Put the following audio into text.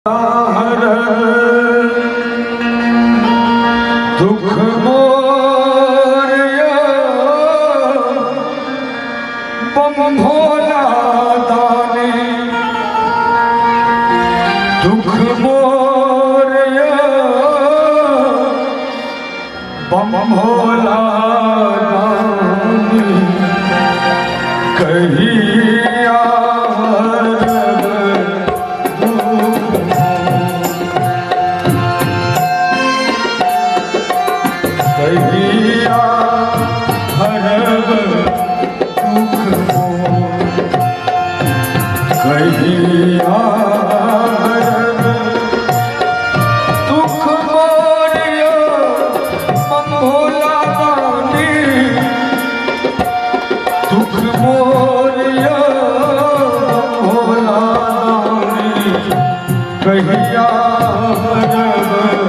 हर दुख मोरया बम भोला दाने दुख मोरया बम भोला दाने कहिया कहिया हरब दुख मोर कहिया हरब दुख मोरिया बम भोला दानी दुख मोरिया बम भोला दानी कहिया हरब